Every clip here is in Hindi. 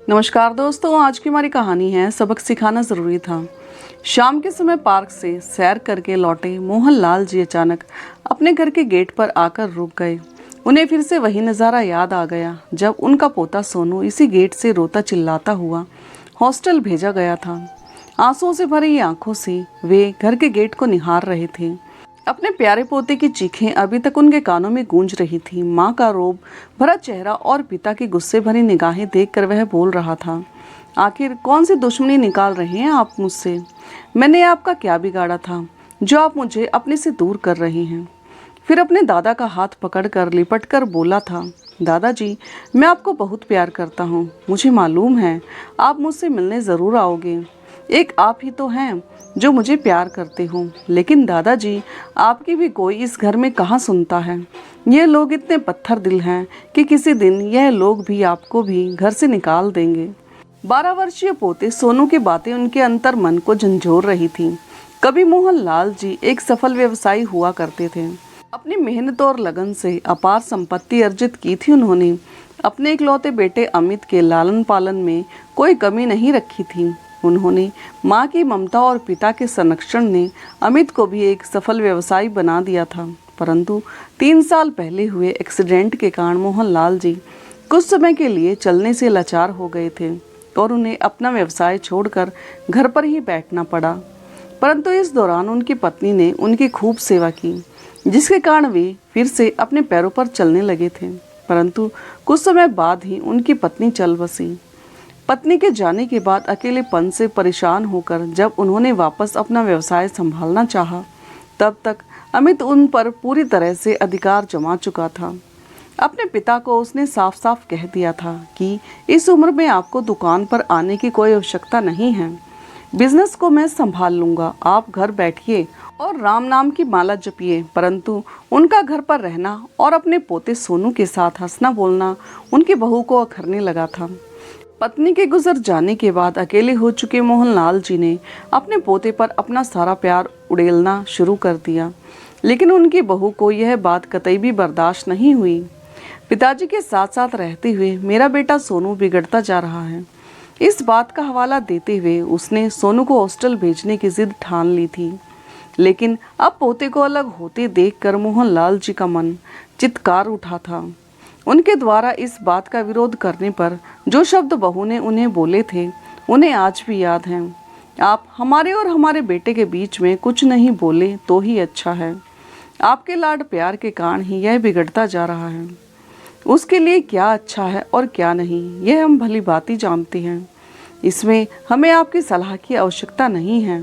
नमस्कार दोस्तों, आज की हमारी कहानी है सबक सिखाना ज़रूरी था। शाम के समय पार्क से सैर करके लौटे मोहनलाल जी अचानक अपने घर के गेट पर आकर रुक गए। उन्हें फिर से वही नज़ारा याद आ गया जब उनका पोता सोनू इसी गेट से रोता चिल्लाता हुआ हॉस्टल भेजा गया था। आंसुओं से भरी आंखों से वे घर के गेट को निहार रहे थे। अपने प्यारे पोते की चीखें अभी तक उनके कानों में गूंज रही थी। माँ का रोब भरा चेहरा और पिता की गुस्से भरी निगाहें देखकर वह बोल रहा था, आखिर कौन सी दुश्मनी निकाल रहे हैं आप मुझसे? मैंने आपका क्या बिगाड़ा था जो आप मुझे अपने से दूर कर रहे हैं? फिर अपने दादा का हाथ पकड़कर लिपट कर बोला था, दादाजी, मैं आपको बहुत प्यार करता हूँ। मुझे मालूम है आप मुझसे मिलने ज़रूर आओगे। एक आप ही तो हैं जो मुझे प्यार करते हो। लेकिन दादाजी, आपकी भी कोई इस घर में कहाँ सुनता है। ये लोग इतने पत्थर दिल हैं कि किसी दिन यह लोग भी आपको भी घर से निकाल देंगे। 12 वर्षीय पोते सोनू की बातें उनके अंतर मन को झंझोर रही थी। कभी मोहनलाल जी एक सफल व्यवसायी हुआ करते थे। अपनी मेहनत और लगन से अपार संपत्ति अर्जित की थी उन्होंने। अपने इकलौते बेटे अमित के लालन पालन में कोई कमी नहीं रखी थी। उन्होंने माँ की ममता और पिता के संरक्षण ने अमित को भी एक सफल व्यवसायी बना दिया था। परंतु 3 साल पहले हुए एक्सीडेंट के कारण मोहनलाल जी कुछ समय के लिए चलने से लाचार हो गए थे और उन्हें अपना व्यवसाय छोड़कर घर पर ही बैठना पड़ा। परंतु इस दौरान उनकी पत्नी ने उनकी खूब सेवा की, जिसके कारण वे फिर से अपने पैरों पर चलने लगे थे। परंतु कुछ समय बाद ही उनकी पत्नी चल बसी। पत्नी के जाने के बाद अकेलेपन से परेशान होकर जब उन्होंने वापस अपना व्यवसाय संभालना चाहा, तब तक अमित उन पर पूरी तरह से अधिकार जमा चुका था। अपने पिता को उसने साफ साफ कह दिया था कि इस उम्र में आपको दुकान पर आने की कोई आवश्यकता नहीं है। बिजनेस को मैं संभाल लूँगा, आप घर बैठिए और राम नाम की माला जपिए। परंतु उनका घर पर रहना और अपने पोते सोनू के साथ हंसना बोलना उनकी बहू को अखरने लगा था। पत्नी के गुजर जाने के बाद अकेले हो चुके मोहनलाल जी ने अपने पोते पर अपना सारा प्यार उड़ेलना शुरू कर दिया। लेकिन उनकी बहू को यह बात कतई भी बर्दाश्त नहीं हुई। पिताजी के साथ साथ रहते हुए मेरा बेटा सोनू बिगड़ता जा रहा है, इस बात का हवाला देते हुए उसने सोनू को हॉस्टल भेजने की जिद ठान ली थी। लेकिन अब पोते को अलग होते देखकर मोहनलाल जी का मन चित्कार उठा था। उनके द्वारा इस बात का विरोध करने पर जो शब्द बहू ने उन्हें बोले थे, उन्हें आज भी याद हैं। आप हमारे और हमारे बेटे के बीच में कुछ नहीं बोले तो ही अच्छा है। आपके लाड प्यार के कारण ही यह बिगड़ता जा रहा है। उसके लिए क्या अच्छा है और क्या नहीं, यह हम भली भांति जानते हैं। इसमें हमें आपकी सलाह की आवश्यकता नहीं है।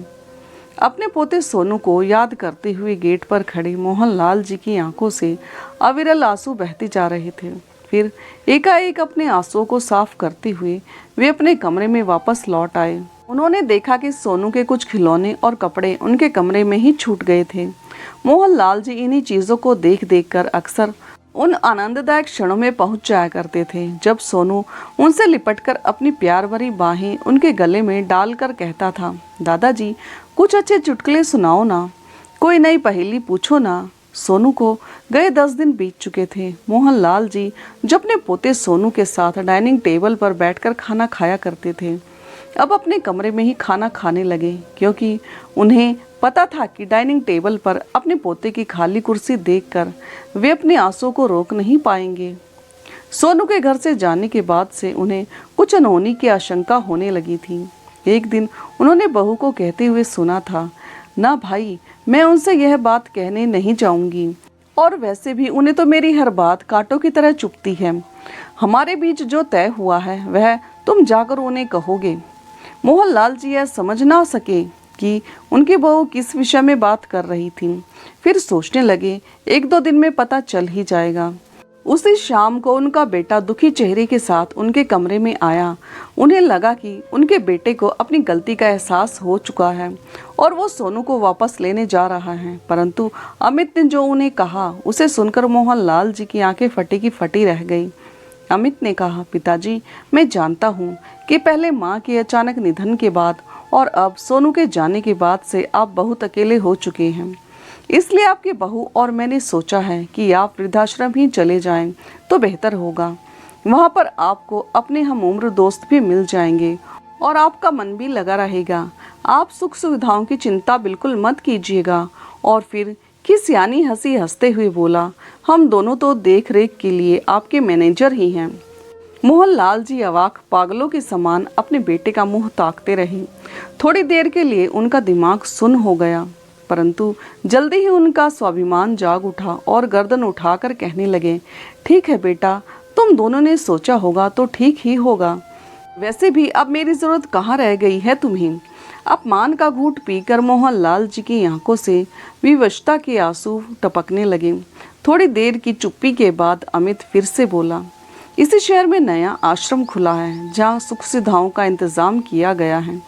अपने पोते सोनू को याद करते हुए गेट पर खड़े मोहनलाल जी की आंखों से अविरल आंसू बहते जा रहे थे। फिर एकाएक अपने आंसुओं को साफ करते हुए वे अपने कमरे में वापस लौट आए। उन्होंने देखा कि सोनू के कुछ खिलौने और कपड़े उनके कमरे में ही छूट गए थे। मोहनलाल जी इन्हीं चीज़ों को देख देख कर अक्सर उन आनंददायक क्षणों में पहुंच जाया करते थे जब सोनू उनसे लिपटकर अपनी प्यार भरी बाहें उनके गले में डालकर कहता था, दादाजी, कुछ अच्छे चुटकुले सुनाओ ना, कोई नई पहेली पूछो ना। सोनू को गए 10 दिन बीत चुके थे। मोहनलाल जी जो अपने पोते सोनू के साथ डाइनिंग टेबल पर बैठकर खाना खाया करते थे, अब अपने कमरे में ही खाना खाने लगे, क्योंकि उन्हें पता था कि डाइनिंग टेबल पर अपने पोते की खाली कुर्सी देखकर वे अपने आंसुओं को रोक नहीं पाएंगे। सोनू के घर से जाने के बाद से उन्हें कुछ अनहोनी की आशंका होने लगी थी। एक दिन उन्होंने बहू को कहते हुए सुना था, ना भाई, मैं उनसे यह बात कहने नहीं जाऊंगी, और वैसे भी उन्हें तो मेरी हर बात कांटों की तरह चुभती है। हमारे बीच जो तय हुआ है वह तुम जाकर उन्हें कहोगे। मोहनलाल जी यह समझ ना सके कि उनकी बहू किस विषय में बात कर रही थी। फिर सोचने लगे, 1-2 दिन में पता चल ही जाएगा। उसी शाम को उनका बेटा दुखी चेहरे के साथ उनके कमरे में आया। उन्हें लगा कि उनके बेटे को अपनी गलती का एहसास हो चुका है और वो सोनू को वापस लेने जा रहा है। परंतु अमित ने जो उन्हें कहा उसे सुनकर मोहनलाल जी की आंखें फटी की फटी रह गई। अमित ने कहा, पिताजी, मैं जानता हूँ कि पहले माँ के अचानक निधन के बाद और अब सोनू के जाने के बाद से आप बहुत अकेले हो चुके हैं। इसलिए आपकी बहू और मैंने सोचा है कि आप वृद्धाश्रम ही चले जाएं तो बेहतर होगा। वहाँ पर आपको अपने हम उम्र दोस्त भी मिल जाएंगे और आपका मन भी लगा रहेगा। आप सुख सुविधाओं की चिंता बिल्कुल मत कीजिएगा। और फिर किस यानी हंसी हंसते हुए बोला, हम दोनों तो देख रेख के लिए आपके मैनेजर ही हैं। मोहनलाल जी अवाक पागलों के समान अपने बेटे का मुंह ताकते रहे। थोड़ी देर के लिए उनका दिमाग सुन्न हो गया, परंतु जल्दी ही उनका स्वाभिमान जाग उठा और गर्दन उठाकर कहने लगे, ठीक है बेटा, तुम दोनों ने सोचा होगा तो ठीक ही होगा। वैसे भी अब मेरी जरूरत कहाँ रह गई है तुम्हें। अपमान का घूंट पीकर मोहनलाल जी की आंखों से विवशता के आंसू टपकने लगे। थोड़ी देर की चुप्पी के बाद अमित फिर से बोला, इसी शहर में नया आश्रम खुला है जहाँ सुख सुविधाओं का इंतजाम किया गया है,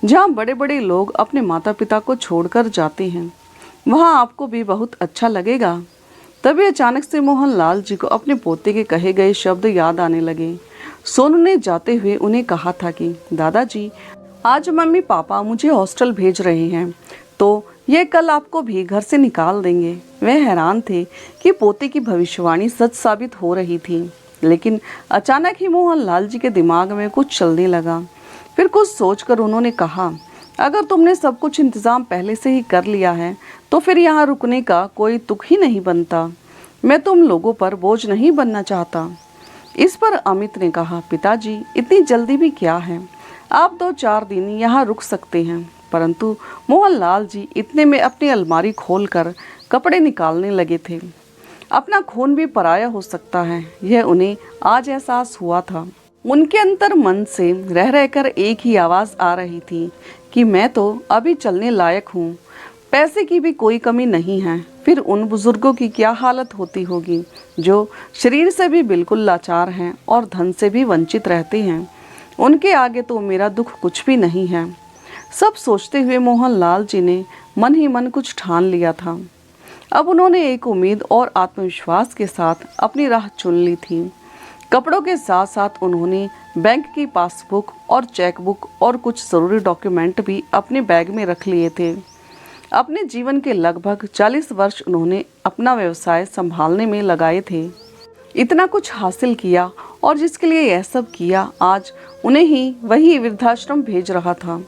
जहाँ बड़े बड़े लोग अपने माता पिता को छोड़कर जाते हैं। वहाँ आपको भी बहुत अच्छा लगेगा। तभी अचानक से मोहनलाल जी को अपने पोते के कहे गए शब्द याद आने लगे। सोनू ने जाते हुए उन्हें कहा था कि दादाजी, आज मम्मी पापा मुझे हॉस्टल भेज रहे हैं तो ये कल आपको भी घर से निकाल देंगे। वे हैरान थे कि पोते की भविष्यवाणी सच साबित हो रही थी, लेकिन अचानक ही मोहनलाल जी के दिमाग में कुछ चलने लगा। फिर कुछ सोचकर उन्होंने कहा, अगर तुमने सब कुछ इंतजाम पहले से ही कर लिया है तो फिर यहाँ रुकने का कोई तुक ही नहीं बनता। मैं तुम लोगों पर बोझ नहीं बनना चाहता। इस पर अमित ने कहा, पिताजी, इतनी जल्दी भी क्या है, आप 2-4 दिन यहाँ रुक सकते हैं। परंतु मोहनलाल जी इतने में अपनी अलमारी खोलकर कपड़े निकालने लगे थे। अपना खून भी पराया हो सकता है, यह उन्हें आज एहसास हुआ था। उनके अंतर मन से रह रहकर एक ही आवाज़ आ रही थी कि मैं तो अभी चलने लायक हूँ, पैसे की भी कोई कमी नहीं है। फिर उन बुजुर्गों की क्या हालत होती होगी जो शरीर से भी बिल्कुल लाचार हैं और धन से भी वंचित रहते हैं। उनके आगे तो मेरा दुख कुछ भी नहीं है। सब सोचते हुए मोहनलाल जी ने मन ही मन कुछ ठान लिया था। अब उन्होंने एक उम्मीद और आत्मविश्वास के साथ अपनी राह चुन ली थी। कपड़ों के साथ साथ उन्होंने बैंक की पासबुक और चेकबुक और कुछ ज़रूरी डॉक्यूमेंट भी अपने बैग में रख लिए थे। अपने जीवन के लगभग 40 वर्ष उन्होंने अपना व्यवसाय संभालने में लगाए थे। इतना कुछ हासिल किया और जिसके लिए यह सब किया, आज उन्हें ही वही वृद्धाश्रम भेज रहा था।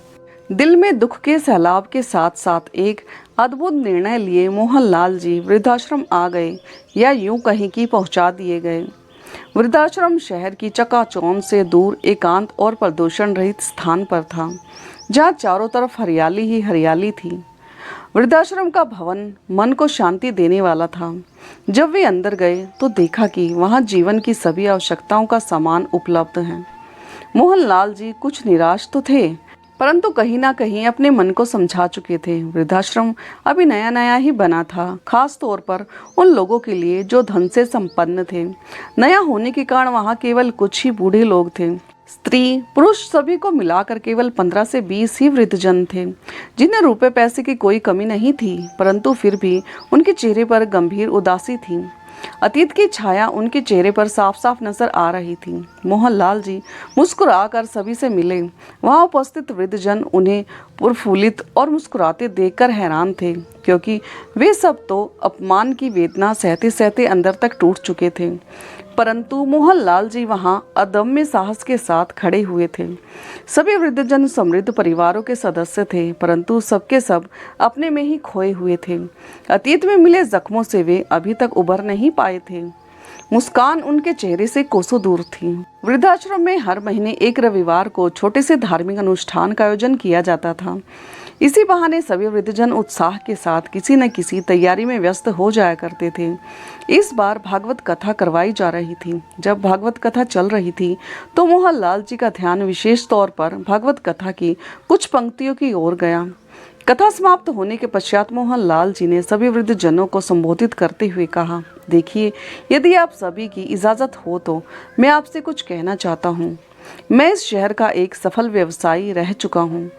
दिल में दुख के सैलाब के साथ साथ एक अद्भुत निर्णय लिए मोहनलाल जी वृद्धाश्रम आ गए, या यूं कहीं कि पहुंचा दिए गए। वृद्धाश्रम शहर की चकाचौंध से दूर एकांत और प्रदूषण रहित स्थान पर था, जहाँ चारों तरफ हरियाली ही हरियाली थी। वृद्धाश्रम का भवन मन को शांति देने वाला था। जब वे अंदर गए तो देखा कि वहाँ जीवन की सभी आवश्यकताओं का सामान उपलब्ध है। मोहनलाल जी कुछ निराश तो थे, परंतु कहीं ना कहीं अपने मन को समझा चुके थे। वृद्धाश्रम अभी नया नया ही बना था, खास तौर पर उन लोगों के लिए जो धन से संपन्न थे। नया होने के कारण वहाँ केवल कुछ ही बूढ़े लोग थे। स्त्री पुरुष सभी को मिलाकर केवल 15 से 20 ही वृद्धजन थे, जिन्हें रुपए पैसे की कोई कमी नहीं थी, परंतु फिर भी उनके चेहरे पर गंभीर उदासी थी। अतीत की छाया उनके चेहरे पर साफ साफ नजर आ रही थी। मोहनलाल जी मुस्कुराकर सभी से मिले। वहां उपस्थित वृद्धजन उन्हें प्रफुल्लित और मुस्कुराते देखकर हैरान थे, क्योंकि वे सब तो अपमान की वेदना सहते सहते अंदर तक टूट चुके थे। परंतु मोहनलाल जी वहां अदम्य साहस के साथ खड़े हुए थे। सभी वृद्धजन समृद्ध परिवारों के सदस्य थे, परंतु सबके सब अपने में ही खोए हुए थे। अतीत में मिले जख्मों से वे अभी तक उबर नहीं पाए थे। मुस्कान उनके चेहरे से कोसों दूर थी। वृद्धाश्रम में हर महीने एक रविवार को छोटे से धार्मिक अनुष्ठान का आयोजन किया जाता था। इसी बहाने सभी वृद्धजन उत्साह के साथ किसी न किसी तैयारी में व्यस्त हो जाया करते थे। इस बार भागवत कथा करवाई जा रही थी। जब भागवत कथा चल रही थी तो मोहनलाल जी का ध्यान विशेष तौर पर भागवत कथा की कुछ पंक्तियों की ओर गया। कथा समाप्त होने के पश्चात मोहनलाल जी ने सभी वृद्धजनों को संबोधित करते हुए कहा, देखिए, यदि आप सभी की इजाज़त हो तो मैं आपसे कुछ कहना चाहता हूँ। मैं इस शहर का एक सफल व्यवसायी रह चुका हूँ।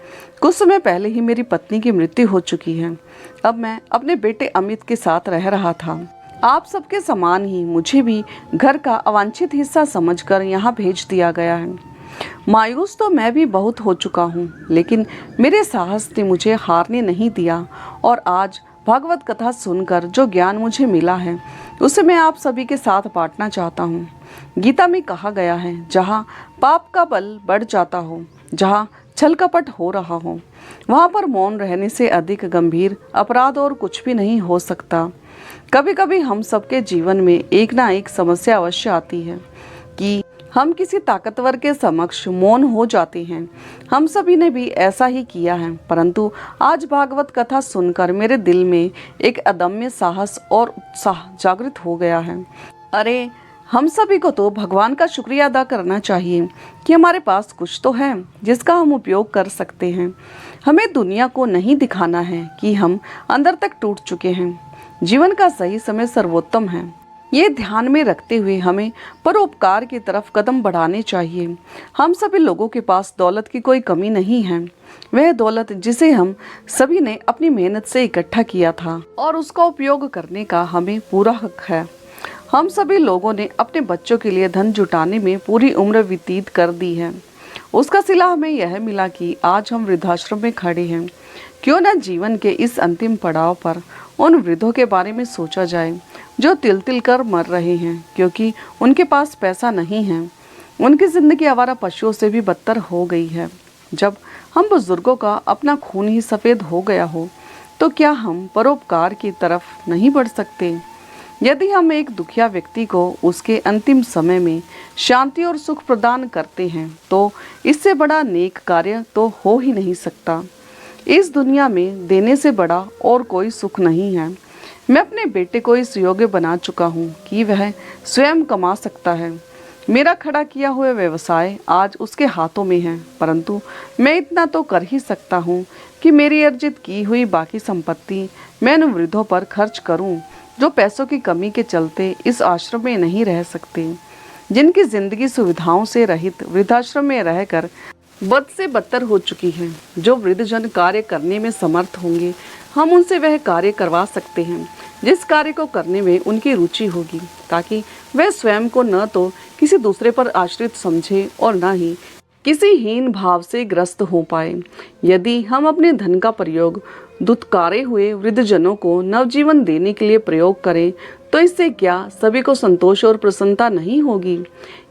कुछ समय पहले ही मेरी पत्नी की मृत्यु हो चुकी है। अब मैं अपने बेटे अमित के साथ रह रहा था। आप सबके समान ही मुझे भी घर का अवांछित हिस्सा समझकर यहाँ भेज दिया गया है। मायूस तो मैं भी बहुत हो चुका हूँ, लेकिन मेरे साहस ने मुझे हारने नहीं दिया और आज भागवत कथा सुनकर जो ज्ञान मुझे मिला है उसे मैं आप सभी के साथ बांटना चाहता हूँ। गीता में कहा गया है, जहाँ पाप का बल बढ़ जाता हो, जहाँ छल कपट हो रहा हो, वहाँ पर मौन रहने से अधिक गंभीर अपराध और कुछ भी नहीं हो सकता। कभी कभी हम सबके जीवन में एक ना एक समस्या अवश्य आती है कि हम किसी ताकतवर के समक्ष मौन हो जाते हैं। हम सभी ने भी ऐसा ही किया है, परंतु आज भागवत कथा सुनकर मेरे दिल में एक अदम्य साहस और उत्साह जागृत हो गया है। अरे, हम सभी को तो भगवान का शुक्रिया अदा करना चाहिए कि हमारे पास कुछ तो है जिसका हम उपयोग कर सकते हैं। हमें दुनिया को नहीं दिखाना है कि हम अंदर तक टूट चुके हैं। जीवन का सही समय सर्वोत्तम है। ये ध्यान में रखते हुए हमें परोपकार की तरफ कदम बढ़ाने चाहिए। हम सभी लोगों के पास दौलत की कोई कमी नहीं है। वह दौलत जिसे हम सभी ने अपनी मेहनत से इकट्ठा किया था और उसका उपयोग करने का हमें पूरा हक है। हम सभी लोगों ने अपने बच्चों के लिए धन जुटाने में पूरी उम्र व्यतीत कर दी है। उसका सिला हमें यह मिला कि आज हम वृद्धाश्रम में खड़े हैं। क्यों न जीवन के इस अंतिम पड़ाव पर उन वृद्धों के बारे में सोचा जाए जो तिल तिल कर मर रहे हैं क्योंकि उनके पास पैसा नहीं है। उनकी जिंदगी आवारा पशुओं से भी बदतर हो गई है। जब हम बुजुर्गों का अपना खून ही सफ़ेद हो गया हो तो क्या हम परोपकार की तरफ नहीं बढ़ सकते? यदि हम एक दुखिया व्यक्ति को उसके अंतिम समय में शांति और सुख प्रदान करते हैं तो इससे बड़ा नेक कार्य तो हो ही नहीं सकता। इस दुनिया में देने से बड़ा और कोई सुख नहीं है। मैं अपने बेटे को इस योग्य बना चुका हूँ कि वह स्वयं कमा सकता है। मेरा खड़ा किया हुआ व्यवसाय आज उसके हाथों में है, परंतु मैं इतना तो कर ही सकता हूँ कि मेरी अर्जित की हुई बाकी संपत्ति मैं उन वृद्धों पर खर्च करूँ जो पैसों की कमी के चलते इस आश्रम में नहीं रह सकते, जिनकी जिंदगी सुविधाओं से रहित वृद्धाश्रम में रहकर बद से बदतर हो चुकी है। जो वृद्धजन कार्य करने में समर्थ होंगे, हम उनसे वह कार्य करवा सकते हैं जिस कार्य को करने में उनकी रुचि होगी, ताकि वह स्वयं को न तो किसी दूसरे पर आश्रित समझे और न ही किसी हीन भाव से ग्रस्त हो पाए। यदि हम अपने धन का प्रयोग दुत्कारे हुए वृद्धजनों को नवजीवन देने के लिए प्रयोग करें तो इससे क्या सभी को संतोष और प्रसन्नता नहीं होगी?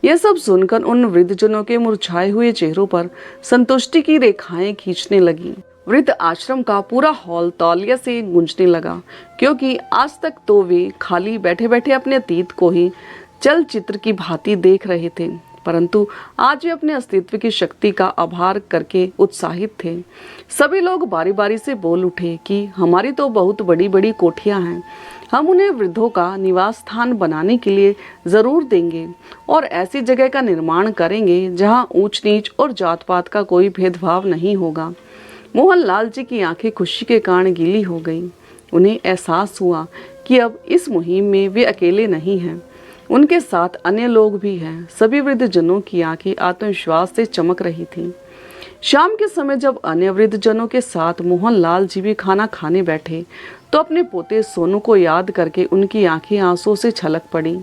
यह सब सुनकर उन वृद्धजनों के मुरझाए हुए चेहरों पर संतुष्टि की रेखाएं खींचने लगी। वृद्ध आश्रम का पूरा हॉल तौलिया से गूंजने लगा, क्योंकि आज तक तो वे खाली बैठे बैठे अपने अतीत को ही चलचित्र की भांति देख रहे थे, परंतु आज वे अपने अस्तित्व की शक्ति का आभार करके उत्साहित थे। सभी लोग बारी बारी से बोल उठे कि हमारी तो बहुत बड़ी बड़ी कोठियां हैं, हम उन्हें वृद्धों का निवास स्थान बनाने के लिए ज़रूर देंगे और ऐसी जगह का निर्माण करेंगे जहां ऊंच नीच और जात पात का कोई भेदभाव नहीं होगा। मोहनलाल जी की आंखें खुशी के कारण गीली हो गईं। उन्हें एहसास हुआ कि अब इस मुहिम में वे अकेले नहीं हैं, उनके साथ अन्य लोग भी हैं। सभी वृद्धजनों की आंखें आत्मविश्वास से चमक रही थीं। शाम के समय जब अन्य वृद्धजनों के साथ मोहनलाल जी भी खाना खाने बैठे तो अपने पोते सोनू को याद करके उनकी आंखें आंसुओं से छलक पड़ी।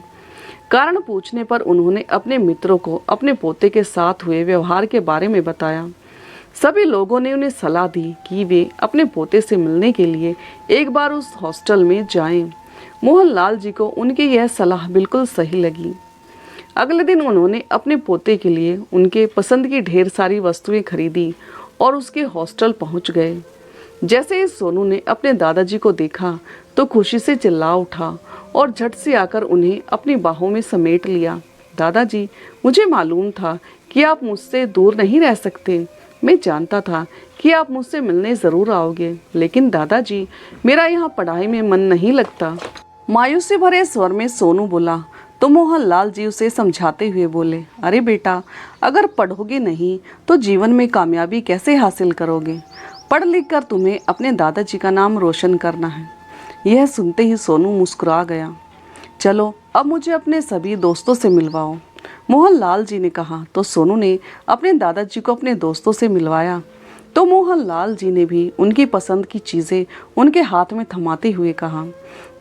कारण पूछने पर उन्होंने अपने मित्रों को अपने पोते के साथ हुए व्यवहार के बारे में बताया। सभी लोगों ने उन्हें सलाह दी कि वे अपने पोते से मिलने के लिए एक बार उस हॉस्टल में जाएं। मोहनलाल जी को उनकी यह सलाह बिल्कुल सही लगी। अगले दिन उन्होंने अपने पोते के लिए उनके पसंद की ढेर सारी वस्तुएं खरीदी और उसके हॉस्टल पहुंच गए। जैसे ही सोनू ने अपने दादाजी को देखा तो खुशी से चिल्ला उठा और झट से आकर उन्हें अपनी बाहों में समेट लिया। दादाजी, मुझे मालूम था कि आप मुझसे दूर नहीं रह सकते। मैं जानता था कि आप मुझसे मिलने ज़रूर आओगे, लेकिन दादाजी, मेरा यहाँ पढ़ाई में मन नहीं लगता। मायूसी भरे स्वर में सोनू बोला तो मोहनलाल जी उसे समझाते हुए बोले, अरे बेटा, अगर पढ़ोगे नहीं तो जीवन में कामयाबी कैसे हासिल करोगे? पढ़ लिख कर तुम्हें अपने दादाजी का नाम रोशन करना है। यह सुनते ही सोनू मुस्कुरा गया। चलो अब मुझे अपने सभी दोस्तों से मिलवाओ, मोहनलाल जी ने कहा। तो सोनू ने अपने दादाजी को अपने दोस्तों से मिलवाया। तो मोहनलाल जी ने भी उनकी पसंद की चीज़ें उनके हाथ में थमाते हुए कहा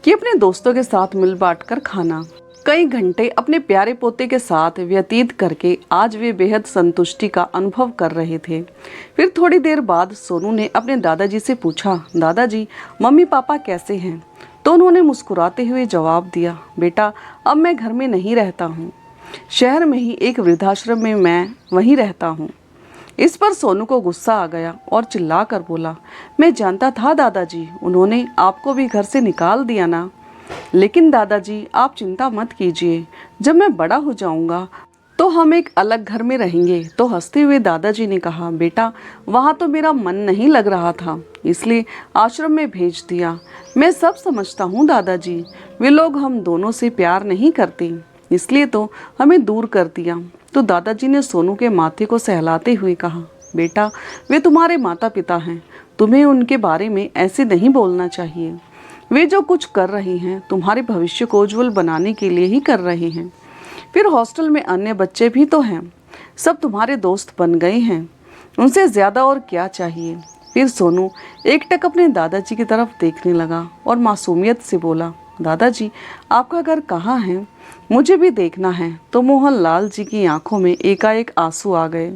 कि अपने दोस्तों के साथ मिल बांट कर खाना। कई घंटे अपने प्यारे पोते के साथ व्यतीत करके आज वे बेहद संतुष्टि का अनुभव कर रहे थे। फिर थोड़ी देर बाद सोनू ने अपने दादाजी से पूछा, दादाजी, मम्मी पापा कैसे हैं? तो उन्होंने मुस्कुराते हुए जवाब दिया, बेटा, अब मैं घर में नहीं रहता हूँ। शहर में ही एक वृद्धाश्रम में मैं वहीं रहता हूँ। इस पर सोनू को गुस्सा आ गया और चिल्ला कर बोला, मैं जानता था दादाजी, उन्होंने आपको भी घर से निकाल दिया ना। लेकिन दादाजी आप चिंता मत कीजिए, जब मैं बड़ा हो जाऊंगा तो हम एक अलग घर में रहेंगे। तो हंसते हुए दादाजी ने कहा, बेटा वहाँ तो मेरा मन नहीं लग रहा था, इसलिए आश्रम में भेज दिया। मैं सब समझता हूँ दादाजी, वे लोग हम दोनों से प्यार नहीं करते, इसलिए तो हमें दूर कर दिया। तो दादाजी ने सोनू के माथे को सहलाते हुए कहा, बेटा वे तुम्हारे माता पिता हैं, तुम्हें उनके बारे में ऐसे नहीं बोलना चाहिए। वे जो कुछ कर रहे हैं तुम्हारे भविष्य को उज्जवल बनाने के लिए ही कर रहे हैं। फिर हॉस्टल में अन्य बच्चे भी तो हैं, सब तुम्हारे दोस्त बन गए हैं, उनसे ज़्यादा और क्या चाहिए। फिर सोनू एकटक अपने दादाजी की तरफ देखने लगा और मासूमियत से बोला, दादाजी आपका घर कहाँ है, मुझे भी देखना है। तो मोहनलाल जी की आंखों में एकाएक आंसू आ गए।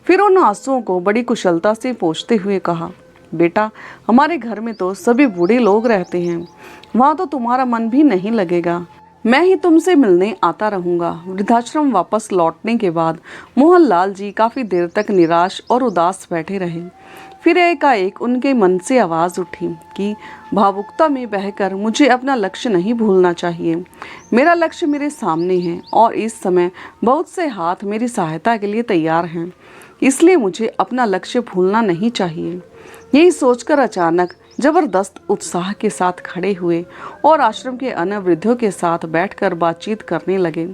फिर उन आंसुओं को बड़ी कुशलता से पोंछते हुए कहा, बेटा हमारे घर में तो सभी बूढ़े लोग रहते हैं, वहाँ तो तुम्हारा मन भी नहीं लगेगा, मैं ही तुमसे मिलने आता रहूँगा। वृद्धाश्रम वापस लौटने के बाद मोहनलाल जी काफ़ी देर तक निराश और उदास बैठे रहे। फिर एकाएक उनके मन से आवाज़ उठी कि भावुकता में बहकर मुझे अपना लक्ष्य नहीं भूलना चाहिए। मेरा लक्ष्य मेरे सामने है और इस समय बहुत से हाथ मेरी सहायता के लिए तैयार हैं, इसलिए मुझे अपना लक्ष्य भूलना नहीं चाहिए। यही सोचकर अचानक जबरदस्त उत्साह के साथ खड़े हुए और आश्रम के अन्य वृद्धों के साथ बैठकर बातचीत करने लगे।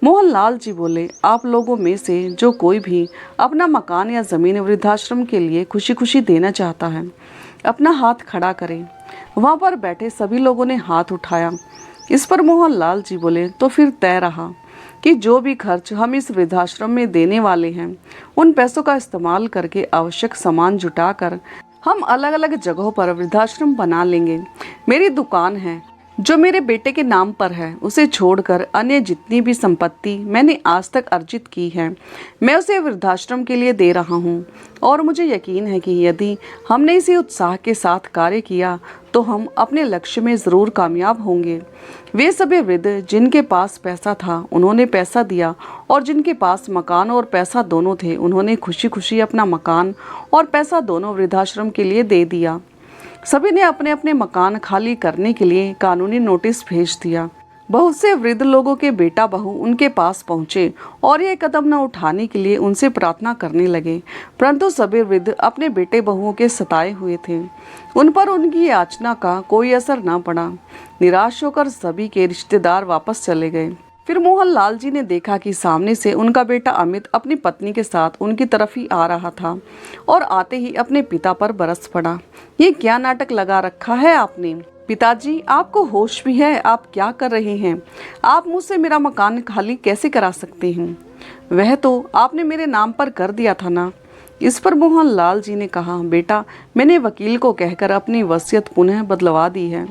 मोहनलाल जी बोले, आप लोगों में से जो कोई भी अपना मकान या ज़मीन वृद्धाश्रम के लिए खुशी खुशी देना चाहता है, अपना हाथ खड़ा करे। वहाँ पर बैठे सभी लोगों ने हाथ उठाया। इस पर मोहनलाल जी बोले, तो फिर तय रहा कि जो भी खर्च हम इस वृद्धाश्रम में देने वाले हैं, उन पैसों का इस्तेमाल करके आवश्यक सामान जुटाकर हम अलग अलग जगहों पर वृद्धाश्रम बना लेंगे। मेरी दुकान है जो मेरे बेटे के नाम पर है, उसे छोड़कर अन्य जितनी भी संपत्ति मैंने आज तक अर्जित की है, मैं उसे वृद्धाश्रम के लिए दे रहा हूँ। और मुझे यकीन है कि यदि हमने इसी उत्साह के साथ कार्य किया तो हम अपने लक्ष्य में ज़रूर कामयाब होंगे। वे सभी वृद्ध जिनके पास पैसा था उन्होंने पैसा दिया, और जिनके पास मकान और पैसा दोनों थे उन्होंने खुशी खुशी अपना मकान और पैसा दोनों वृद्धाश्रम के लिए दे दिया। सभी ने अपने अपने मकान खाली करने के लिए कानूनी नोटिस भेज दिया। बहुत से वृद्ध लोगों के बेटा बहू उनके पास पहुंचे और ये कदम न उठाने के लिए उनसे प्रार्थना करने लगे, परंतु सभी वृद्ध अपने बेटे बहुओं के सताए हुए थे। उन पर उनकी याचना का कोई असर न पड़ा। निराश होकर सभी के रिश्तेदार वापस चले गए। फिर मोहनलाल जी ने देखा कि सामने से उनका बेटा अमित अपनी पत्नी के साथ उनकी तरफ ही आ रहा था और आते ही अपने पिता पर बरस पड़ा। ये क्या नाटक लगा रखा है आपने? पिताजी आपको होश भी है? आप क्या कर रहे हैं? आप मुझसे मेरा मकान खाली कैसे करा सकते हैं? वह तो आपने मेरे नाम पर कर दिया था ना। इस पर मोहनलाल जी ने कहा, बेटा मैंने वकील को कहकर अपनी वसीयत पुनः बदलवा दी है।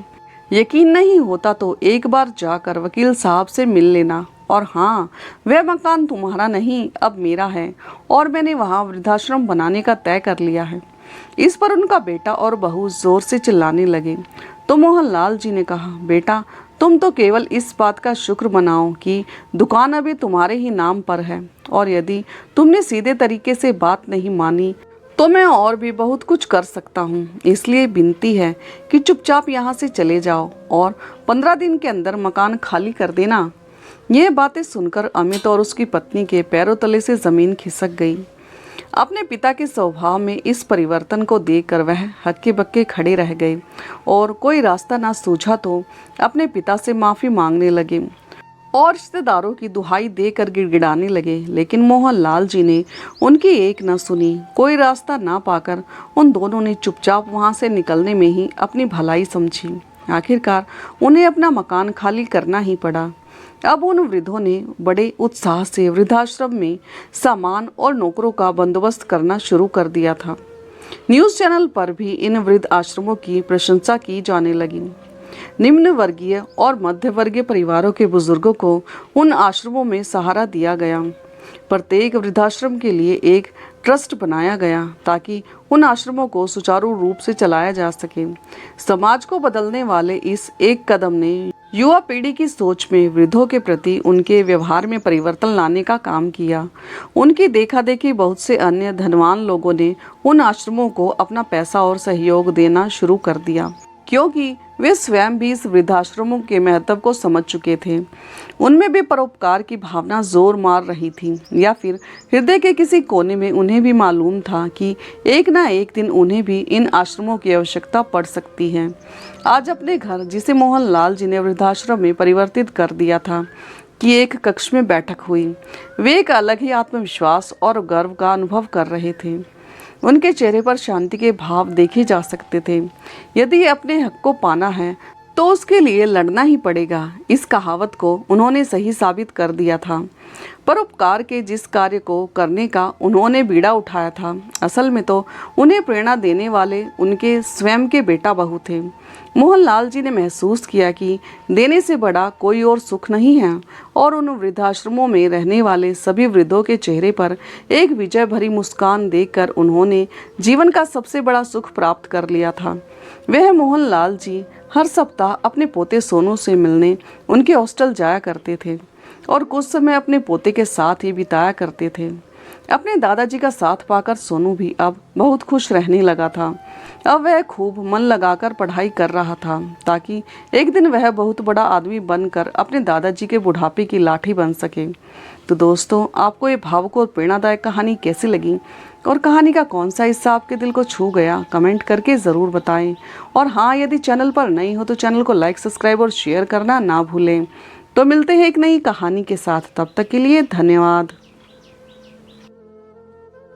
यकीन नहीं होता तो एक बार जाकर वकील साहब से मिल लेना। और हाँ, वह मकान तुम्हारा नहीं अब मेरा है और मैंने वहाँ वृद्धाश्रम बनाने का तय कर लिया है। इस पर उनका बेटा और बहू जोर से चिल्लाने लगे। तो मोहनलाल जी ने कहा, बेटा तुम तो केवल इस बात का शुक्र मनाओ कि दुकान अभी तुम्हारे ही नाम पर है, और यदि तुमने सीधे तरीके से बात नहीं मानी तो मैं और भी बहुत कुछ कर सकता हूँ। इसलिए विनती है कि चुपचाप यहाँ से चले जाओ और 15 दिन के अंदर मकान खाली कर देना। ये बातें सुनकर अमित और उसकी पत्नी के पैरों तले से ज़मीन खिसक गई। अपने पिता के स्वभाव में इस परिवर्तन को देखकर वह हक्के बक्के खड़े रह गए और कोई रास्ता ना सूझा तो अपने पिता से माफ़ी मांगने लगे और रिश्तेदारों की दुहाई देकर गिड़गिड़ाने लगे। लेकिन मोहनलाल जी ने उनकी एक न सुनी। कोई रास्ता ना पाकर उन दोनों ने चुपचाप वहां से निकलने में ही अपनी भलाई समझी। आखिरकार उन्हें अपना मकान खाली करना ही पड़ा। अब उन वृद्धों ने बड़े उत्साह से वृद्धाश्रम में सामान और नौकरों का बंदोबस्त करना शुरू कर दिया था। न्यूज़ चैनल पर भी इन वृद्ध आश्रमों की प्रशंसा की जाने लगी। निम्न वर्गीय और मध्य वर्गीय परिवारों के बुजुर्गों को उन आश्रमों में सहारा दिया गया। प्रत्येक वृद्धाश्रम के लिए एक ट्रस्ट बनाया गया ताकि उन आश्रमों को सुचारू रूप से चलाया जा सके। समाज को बदलने वाले इस एक कदम ने युवा पीढ़ी की सोच में वृद्धों के प्रति उनके व्यवहार में परिवर्तन लाने का काम किया। उनकी देखा-देखी बहुत से अन्य धनवान लोगों ने उन आश्रमों को अपना पैसा और सहयोग देना शुरू कर दिया, क्योंकि वे स्वयं भी इस वृद्धाश्रमों के महत्व को समझ चुके थे। उनमें भी परोपकार की भावना जोर मार रही थी, या फिर हृदय के किसी कोने में उन्हें भी मालूम था कि एक ना एक दिन उन्हें भी इन आश्रमों की आवश्यकता पड़ सकती है। आज अपने घर, जिसे मोहनलाल जी ने वृद्धाश्रम में परिवर्तित कर दिया था, की एक कक्ष में बैठक हुई। वे एक अलग ही आत्मविश्वास और गर्व का अनुभव कर रहे थे। उनके चेहरे पर शांति के भाव देखे जा सकते थे। यदि अपने हक को पाना है तो उसके लिए लड़ना ही पड़ेगा। इस कहावत को उन्होंने सही साबित कर दिया था। परोपकार के जिस कार्य को करने का उन्होंने बीड़ा उठाया था, असल में तो उन्हें प्रेरणा देने वाले उनके स्वयं के बेटा बहू थे। मोहनलाल जी ने महसूस किया कि देने से बड़ा कोई और सुख नहीं है, और उन वृद्धाश्रमों में रहने वाले सभी वृद्धों के चेहरे पर एक विजय भरी मुस्कान देखकर उन्होंने जीवन का सबसे बड़ा सुख प्राप्त कर लिया था। वह मोहनलाल जी हर सप्ताह अपने पोते सोनू से मिलने उनके हॉस्टल जाया करते थे और कुछ समय अपने पोते के साथ ही बिताया करते थे। अपने दादाजी का साथ पाकर सोनू भी अब बहुत खुश रहने लगा था। अब वह खूब मन लगाकर पढ़ाई कर रहा था, ताकि एक दिन वह बहुत बड़ा आदमी बनकर अपने दादाजी के बुढ़ापे की लाठी बन सके। तो दोस्तों, आपको ये भावुक और प्रेरणादायक कहानी कैसी लगी, और कहानी का कौन सा हिस्सा आपके दिल को छू गया, कमेंट करके ज़रूर बताएं। और हाँ, यदि चैनल पर नई हो तो चैनल को लाइक, सब्सक्राइब और शेयर करना ना भूलें। तो मिलते हैं एक नई कहानी के साथ, तब तक के लिए धन्यवाद।